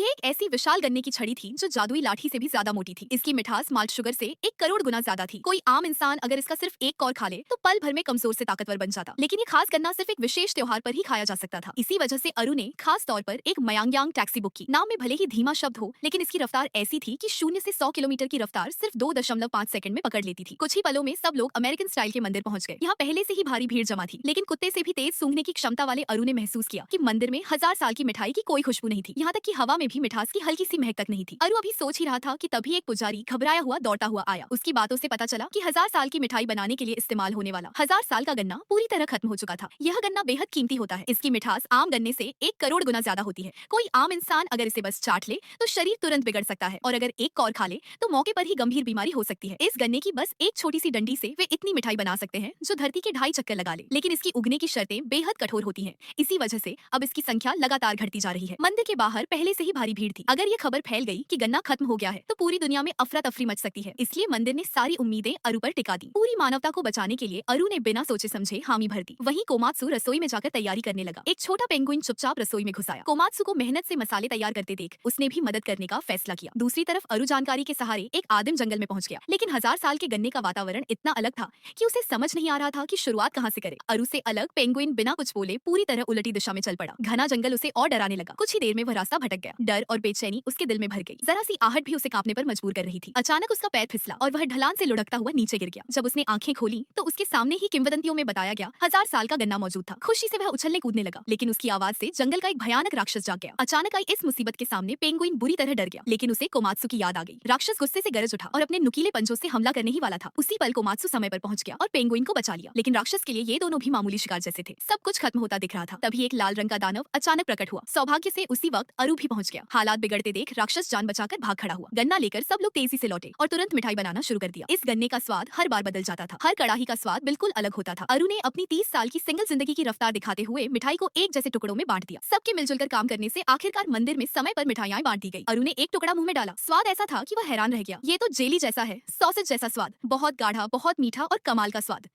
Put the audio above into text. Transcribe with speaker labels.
Speaker 1: ये एक ऐसी विशाल गन्ने की छड़ी थी जो जादुई लाठी से भी ज्यादा मोटी थी। इसकी मिठास माल्ट शुगर से 1 करोड़ गुना ज्यादा थी। कोई आम इंसान अगर इसका सिर्फ एक कौर खा ले तो पल भर में कमजोर से ताकतवर बन जाता। लेकिन ये खास गन्ना सिर्फ एक विशेष त्योहार पर ही खाया जा सकता था। इसी वजह से अरु ने खास तौर पर एक मयांगयांग टैक्सी बुक की। नाम में भले ही धीमा शब्द हो, लेकिन इसकी रफ्तार ऐसी थी कि 0 से 100 किलोमीटर की रफ्तार सिर्फ 2.5 सेकंड में पकड़ लेती थी। कुछ ही पलों में सब लोग अमेरिकन स्टाइल के मंदिर पहुंच गए। यहाँ पहले से ही भारी भीड़ जमा थी, लेकिन कुत्ते से भी तेज सूंघने की क्षमता वाले अरु ने महसूस किया कि मंदिर में 1000 साल की मिठाई की कोई खुशबू नहीं थी। यहाँ तक कि हवा में भी मिठास की हल्की सी महक तक नहीं थी। अरु अभी सोच ही रहा था कि तभी एक पुजारी घबराया हुआ दौड़ता हुआ आया। उसकी बातों से पता चला कि 1000 साल की मिठाई बनाने के लिए इस्तेमाल होने वाला 1000 साल का गन्ना पूरी तरह खत्म हो चुका था। यह गन्ना बेहद कीमती होता है। इसकी मिठास आम गन्ने से 1 करोड़ गुना ज्यादा होती है। कोई आम इंसान अगर इसे बस चाट ले तो शरीर तुरंत बिगड़ सकता है, और अगर एक कौर खा ले तो मौके पर ही गंभीर बीमारी हो सकती है। इस गन्ने की बस एक छोटी सी डंडी से वे इतनी मिठाई बना सकते हैं जो धरती के 2.5 चक्कर लगा ले। लेकिन इसकी उगने की शर्तें बेहद कठोर होती हैं। इसी वजह से अब इसकी संख्या लगातार घटती जा रही है। मंदिर के बाहर पहले से ही भारी भीड़ थी। अगर ये खबर फैल गई कि गन्ना खत्म हो गया है तो पूरी दुनिया में अफरा तफरी मच सकती है। इसलिए मंदिर ने सारी उम्मीदें अरु पर टिका दी। पूरी मानवता को बचाने के लिए अरु ने बिना सोचे समझे हामी भर दी। वहीं कोमात्सु रसोई में जाकर तैयारी करने लगा। एक छोटा पेंगुइन चुपचाप रसोई में घुस आया। कोमात्सु को मेहनत से मसाले तैयार करते देख उसने भी मदद करने का फैसला किया। दूसरी तरफ अरु जानकारी के सहारे एक आदिम जंगल में पहुंच गया। लेकिन 1000 साल के गन्ने का वातावरण इतना अलग था कि उसे समझ नहीं आ रहा था कि शुरुआत कहाँ से करे। अरु से अलग पेंगुइन बिना कुछ बोले पूरी तरह उलटी दिशा में चल पड़ा। घना जंगल उसे और डराने लगा। कुछ ही देर में वह रास्ता भटक गया। डर और बेचैनी उसके दिल में भर गई। जरा सी आहट भी उसे कांपने पर मजबूर कर रही थी। अचानक उसका पैर फिसला और वह ढलान से लुढ़कता हुआ नीचे गिर गया। जब उसने आंखें खोली तो उसके सामने ही किंवदंतियों में बताया गया 1000 साल का गन्ना मौजूद था। खुशी से वह उछलने कूदने लगा, लेकिन उसकी आवाज से जंगल का एक भयानक राक्षस जाग गया। अचानक आई इस मुसीबत के सामने पेंगुइन बुरी तरह डर गया, लेकिन उसे कोमात्सु की याद आ गई। राक्षस गुस्से से गरज उठा और अपने नुकीले पंजों से हमला करने ही वाला था। उसी पल कोमात्सु समय पर पहुंच गया और पेंगुइन को बचा लिया। लेकिन राक्षस के लिए ये दोनों भी मामूली शिकार जैसे थे। सब कुछ खत्म होता दिख रहा था। तभी एक लाल रंग का दानव अचानक प्रकट हुआ। सौभाग्य से उसी वक्त अरु भी पहुंच गया। हालात बिगड़ते देख राक्षस जान बचाकर भाग खड़ा हुआ। गन्ना लेकर सब लोग तेजी से लौटे और तुरंत मिठाई बनाना शुरू कर दिया। इस गन्ने का स्वाद हर बार बदल जाता था। हर कड़ाही का स्वाद बिल्कुल अलग होता था। अरु ने अपनी 30 साल की सिंगल जिंदगी की रफ्तार दिखाते हुए मिठाई को एक जैसे टुकड़ों में बांट दिया। सबके मिलजुल कर काम करने से आखिरकार मंदिर में समय पर मिठाइयां बांट दी गई। अरु ने एक टुकड़ा मुंह में डाला। स्वाद ऐसा था कि वह हैरान रह गया। ये तो जेली जैसा है, सॉसेज जैसा स्वाद, बहुत गाढ़ा, बहुत मीठा और कमाल का स्वाद।